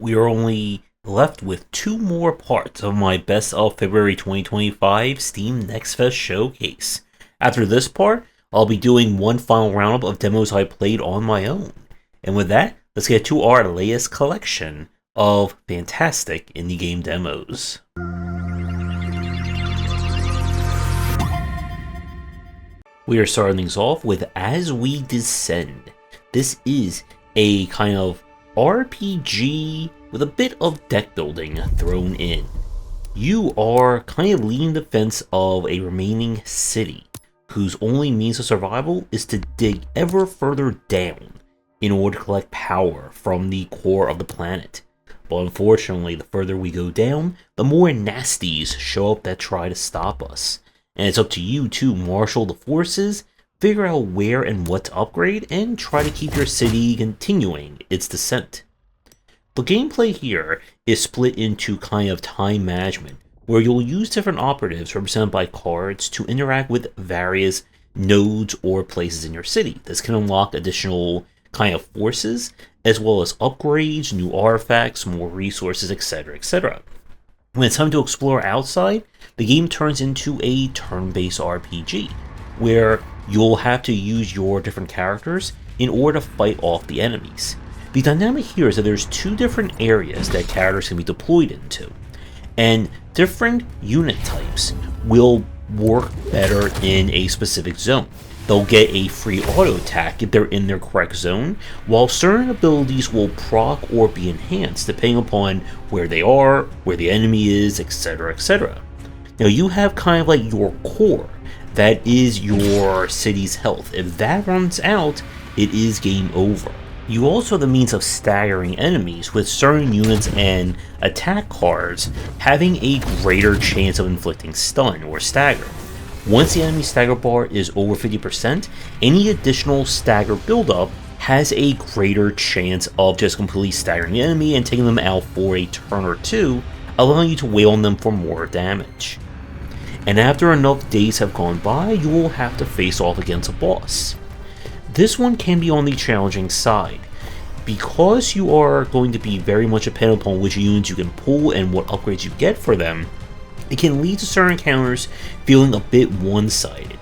We are only left with two more parts of my Best of February 2025 Steam Next Fest showcase. After this part, I'll be doing one final roundup of demos I played on my own. And with that, let's get to our latest collection of fantastic indie game demos. We are starting things off with As We Descend. This is a kind of RPG with a bit of deck building thrown in. You are kind of leading the defense of a remaining city, whose only means of survival is to dig ever further down in order to collect power from the core of the planet. But unfortunately, the further we go down, the more nasties show up that try to stop us. And it's up to you to marshal the forces, figure out where and what to upgrade, and try to keep your city continuing its descent. The gameplay here is split into kind of time management, where you'll use different operatives represented by cards to interact with various nodes or places in your city. This can unlock additional kind of forces, as well as upgrades, new artifacts, more resources, etc., etc. When it's time to explore outside, the game turns into a turn-based RPG, where you'll have to use your different characters in order to fight off the enemies. The dynamic here is that there's two different areas that characters can be deployed into, and different unit types will work better in a specific zone. They'll get a free auto attack if they're in their correct zone, while certain abilities will proc or be enhanced depending upon where they are, where the enemy is, etc., etc. Now you have kind of like your core, that is your city's health. If that runs out, it is game over. You also have the means of staggering enemies, with certain units and attack cards having a greater chance of inflicting stun or stagger. Once the enemy stagger bar is over 50%, any additional stagger buildup has a greater chance of just completely staggering the enemy and taking them out for a turn or two, allowing you to wail on them for more damage. And after enough days have gone by, you will have to face off against a boss. This one can be on the challenging side. Because you are going to be very much dependent upon which units you can pull and what upgrades you get for them, it can lead to certain encounters feeling a bit one-sided.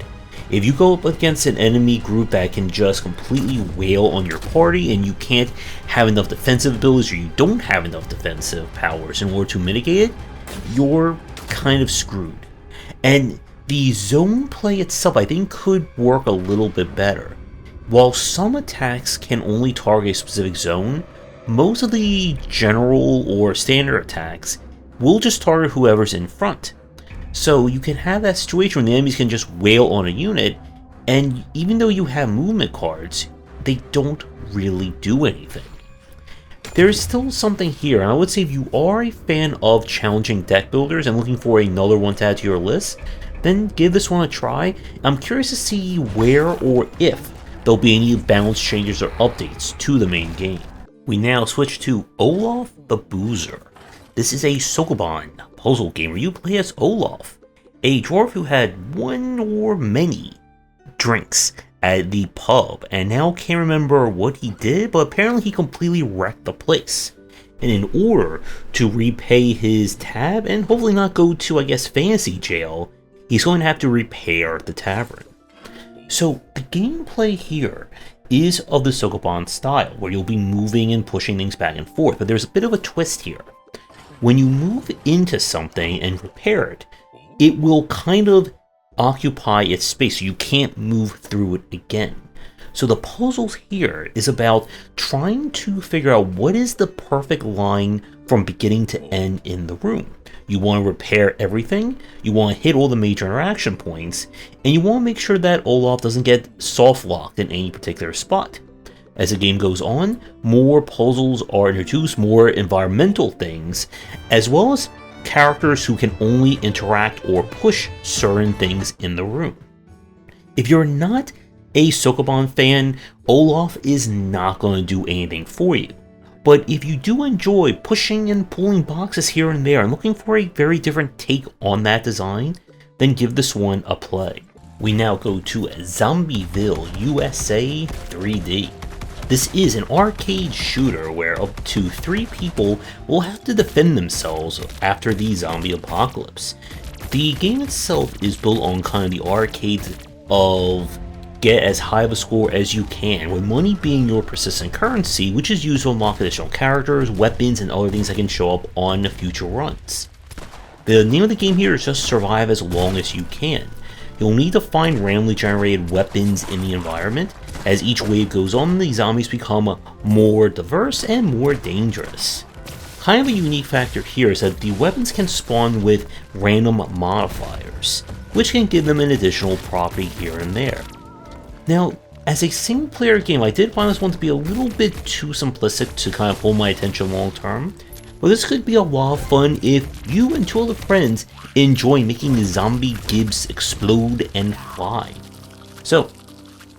If you go up against an enemy group that can just completely wail on your party and you can't have enough defensive abilities, or you don't have enough defensive powers in order to mitigate it, you're kind of screwed. And the zone play itself, I think, could work a little bit better. While some attacks can only target a specific zone, most of the general or standard attacks will just target whoever's in front. So you can have that situation where the enemies can just wail on a unit, and even though you have movement cards, they don't really do anything. There is still something here, and I would say if you are a fan of challenging deck builders and looking for another one to add to your list, then give this one a try. I'm curious to see where or if there'll be any balance changes or updates to the main game. We now switch to Olaf the Boozer. This is a Sokoban puzzle game where you play as Olaf, a dwarf who had one or many drinks at the pub and now can't remember what he did, but apparently he completely wrecked the place. And in order to repay his tab and hopefully not go to, I guess, fantasy jail, he's going to have to repair the tavern. So the gameplay here is of the Sokoban style, where you'll be moving and pushing things back and forth, but there's a bit of a twist here. When you move into something and repair it, it will kind of occupy its space, so you can't move through it again. So the puzzles here is about trying to figure out what is the perfect line from beginning to end in the room. You want to repair everything, you want to hit all the major interaction points, and you want to make sure that Olaf doesn't get soft-locked in any particular spot. As the game goes on, more puzzles are introduced, more environmental things, as well as characters who can only interact or push certain things in the room. If you're not a Sokoban fan, Olaf is not going to do anything for you. But if you do enjoy pushing and pulling boxes here and there and looking for a very different take on that design, then give this one a play. We now go to Zombieville USA 3D. This is an arcade shooter where up to 3 people will have to defend themselves after the zombie apocalypse. The game itself is built on kind of the arcades of get as high of a score as you can, with money being your persistent currency, which is used to unlock additional characters, weapons, and other things that can show up on future runs. The name of the game here is just survive as long as you can. You'll need to find randomly generated weapons in the environment. As each wave goes on, the zombies become more diverse and more dangerous. Kind of a unique factor here is that the weapons can spawn with random modifiers, which can give them an additional property here and there. Now, as a single player game, I did find this one to be a little bit too simplistic to kind of hold my attention long term, but this could be a lot of fun if you and 2 other friends enjoy making the zombie gibs explode and fly. So,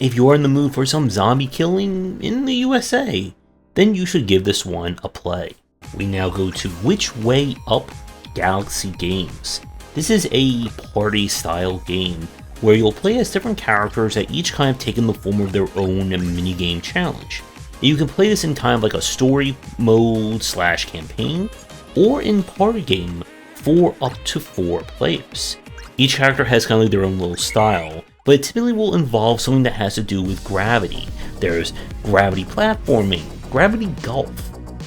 if you're in the mood for some zombie killing in the USA, then you should give this one a play. We now go to Which Way Up Galaxy Games. This is a party style game where you'll play as different characters that each kind of take in the form of their own minigame challenge. You can play this in kind of like a story mode / campaign, or in party game for up to 4 players. Each character has kind of like their own little style, but it typically will involve something that has to do with gravity. There's gravity platforming, gravity golf,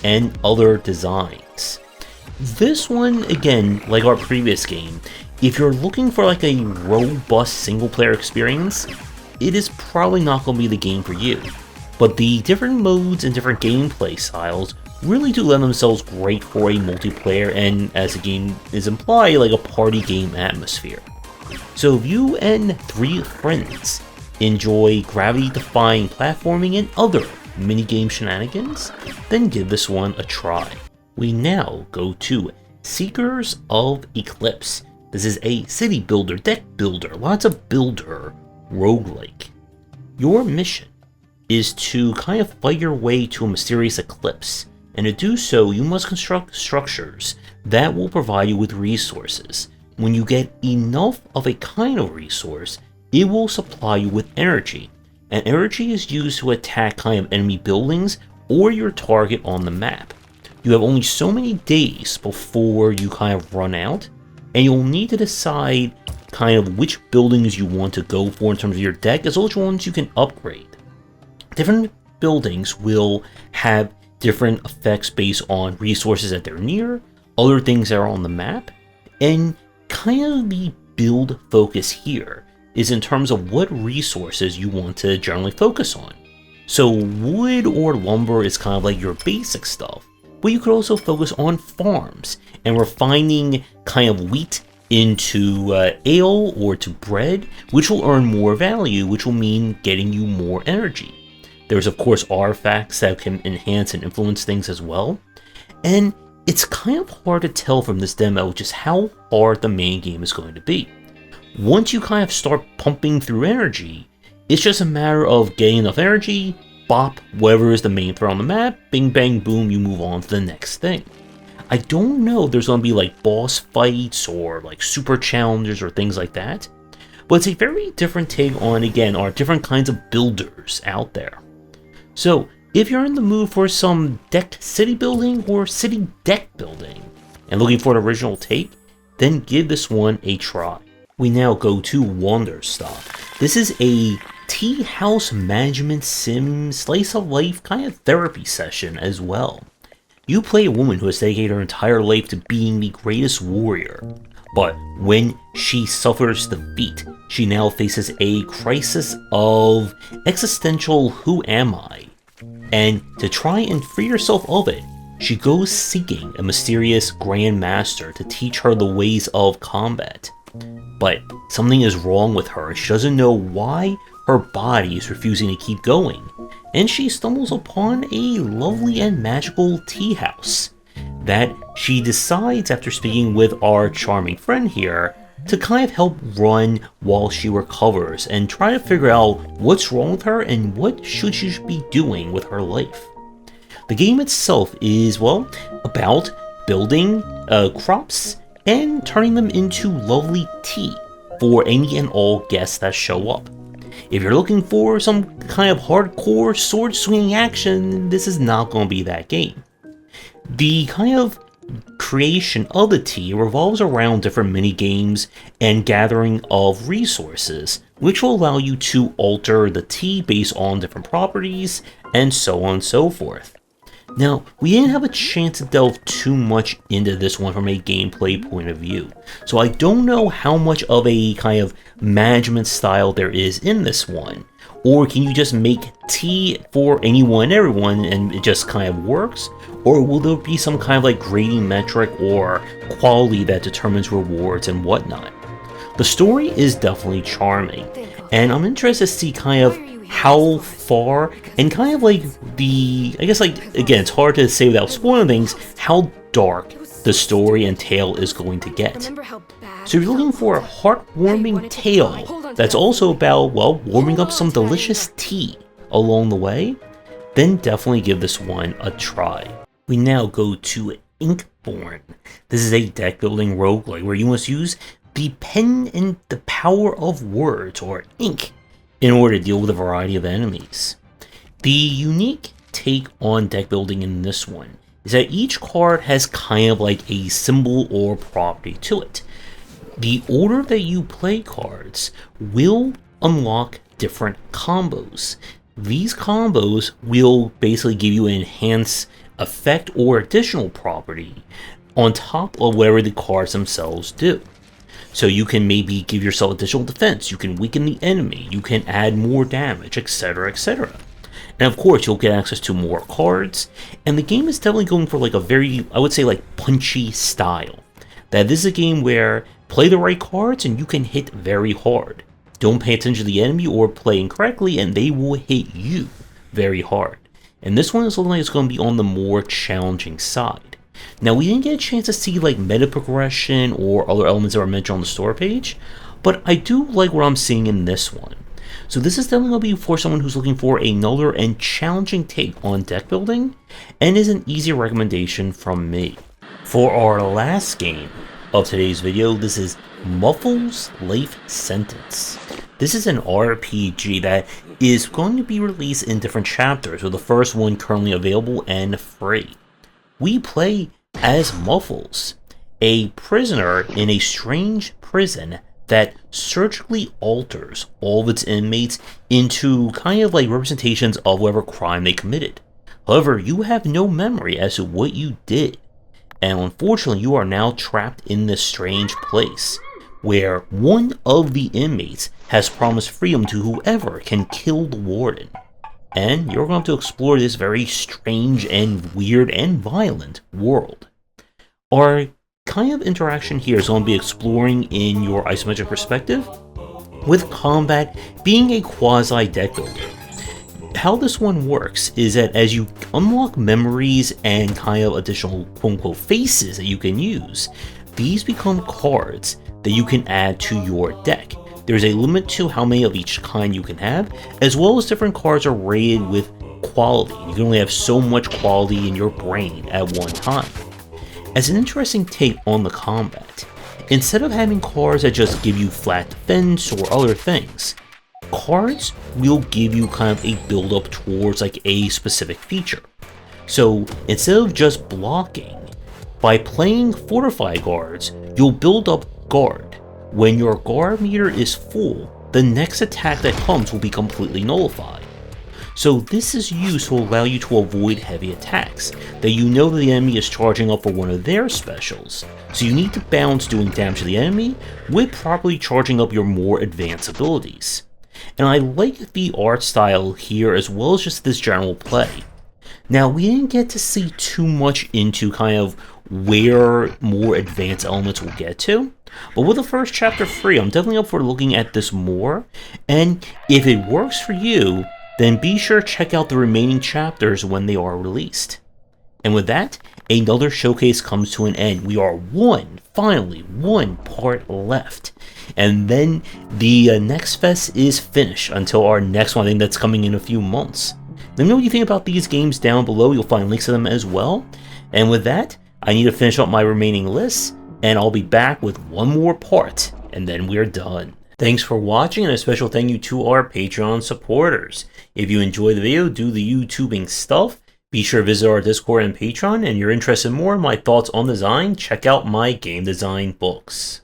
and other designs. This one, again, like our previous game, if you're looking for like a robust single player experience, it is probably not going to be the game for you. But the different modes and different gameplay styles really do lend themselves great for a multiplayer and, as the game is implied, like a party game atmosphere. So if you and 3 friends enjoy gravity-defying platforming and other minigame shenanigans, then give this one a try. We now go to Seekers of Eclipse. This is a city builder, deck builder, lots of builder roguelike. Your mission is to kind of fight your way to a mysterious eclipse, and to do so you must construct structures that will provide you with resources. When you get enough of a kind of resource, it will supply you with energy, and energy is used to attack kind of enemy buildings or your target on the map. You have only so many days before you kind of run out, and you'll need to decide kind of which buildings you want to go for in terms of your deck, as well as ones you can upgrade. Different buildings will have different effects based on resources that they're near, other things that are on the map, and kind of the build focus here is in terms of what resources you want to generally focus on. So wood or lumber is kind of like your basic stuff, but you could also focus on farms and refining kind of wheat into ale or to bread, which will earn more value, which will mean getting you more energy. There's of course artifacts that can enhance and influence things as well, and it's kind of hard to tell from this demo just how hard the main game is going to be. Once you kind of start pumping through energy, it's just a matter of getting enough energy, bop, whatever is the main threat on the map, bing bang boom, you move on to the next thing. I don't know if there's going to be like boss fights or like super challenges or things like that, but it's a very different take on, again, our different kinds of builders out there. So if you're in the mood for some deck city building or city deck building and looking for an original take, then give this one a try. We now go to Wanderstop. This is a tea house management sim slice of life kind of therapy session as well. You play a woman who has dedicated her entire life to being the greatest warrior, but when she suffers defeat, she now faces a crisis of existential who am I? And to try and free herself of it, she goes seeking a mysterious Grand Master to teach her the ways of combat. But something is wrong with her, she doesn't know why her body is refusing to keep going, and she stumbles upon a lovely and magical tea house that she decides, after speaking with our charming friend here, to kind of help run while she recovers and try to figure out what's wrong with her and what should she be doing with her life. The game itself is, well, about building crops and turning them into lovely tea for any and all guests that show up. If you're looking for some kind of hardcore sword swinging action, this is not going to be that game. The kind of creation of the tea revolves around different mini games and gathering of resources, which will allow you to alter the tea based on different properties and so on and so forth. Now, we didn't have a chance to delve too much into this one from a gameplay point of view, so I don't know how much of a kind of management style there is in this one. Or can you just make tea for anyone and everyone and it just kind of works? Or will there be some kind of like grading metric or quality that determines rewards and whatnot? The story is definitely charming, and I'm interested to see kind of how far and kind of like I guess like, again, it's hard to say without spoiling things, how dark the story and tale is going to get. So if you're looking for a heartwarming tale that's also about, well, warming up some delicious tea along the way, then definitely give this one a try. We now go to Inkborn. This is a deck building roguelike where you must use the pen and the power of words, or ink, in order to deal with a variety of enemies. The unique take on deck building in this one is that each card has kind of like a symbol or property to it. The order that you play cards will unlock different combos. These combos will basically give you an enhanced effect or additional property on top of whatever the cards themselves do. So you can maybe give yourself additional defense, you can weaken the enemy, you can add more damage, etc, etc. And of course, you'll get access to more cards, and the game is definitely going for like a very, I would say, like punchy style. That this is a game where play the right cards and you can hit very hard. Don't pay attention to the enemy or play incorrectly and they will hit you very hard. And this one is looking like it's going to be on the more challenging side. Now, we didn't get a chance to see like meta progression or other elements that were mentioned on the store page, but I do like what I'm seeing in this one. So this is definitely going to be for someone who's looking for another and challenging take on deck building, and is an easy recommendation from me. For our last game of today's video, this is Muffles Life Sentence. This is an RPG that is going to be released in different chapters, with the first one currently available and free. We play as Muffles, a prisoner in a strange prison that surgically alters all of its inmates into kind of like representations of whatever crime they committed. However, you have no memory as to what you did, and unfortunately you are now trapped in this strange place, where one of the inmates has promised freedom to whoever can kill the warden. And you're going to explore this very strange and weird and violent world. Our kind of interaction here is going to be exploring in your isometric perspective, with combat being a quasi-deck builder. How this one works is that as you unlock memories and kind of additional quote-unquote faces that you can use, these become cards that you can add to your deck. There's a limit to how many of each kind you can have, as well as different cards are rated with quality. You can only have so much quality in your brain at one time. As an interesting take on the combat, instead of having cards that just give you flat defense or other things, cards will give you kind of a build up towards like a specific feature. So instead of just blocking, by playing Fortify guards, you'll build up guard. When your guard meter is full, the next attack that comes will be completely nullified. So this is used to allow you to avoid heavy attacks, that you know that the enemy is charging up for one of their specials, so you need to balance doing damage to the enemy with properly charging up your more advanced abilities. And I like the art style here as well as just this general play. Now, we didn't get to see too much into kind of where more advanced elements will get to, but with the first chapter free, I'm definitely up for looking at this more, and if it works for you, then be sure to check out the remaining chapters when they are released. And with that, another showcase comes to an end. We are finally one part left, and then the next fest is finished until our next one. I think that's coming in a few months. Let me know what you think about these games down below. You'll find links to them as well. And with that, I need to finish up my remaining lists, and I'll be back with one more part, and then we're done. Thanks for watching, and a special thank you to our Patreon supporters. If you enjoyed the video, do the YouTubing stuff, be sure to visit our Discord and Patreon, and you're interested in more in my thoughts on design, check out my game design books.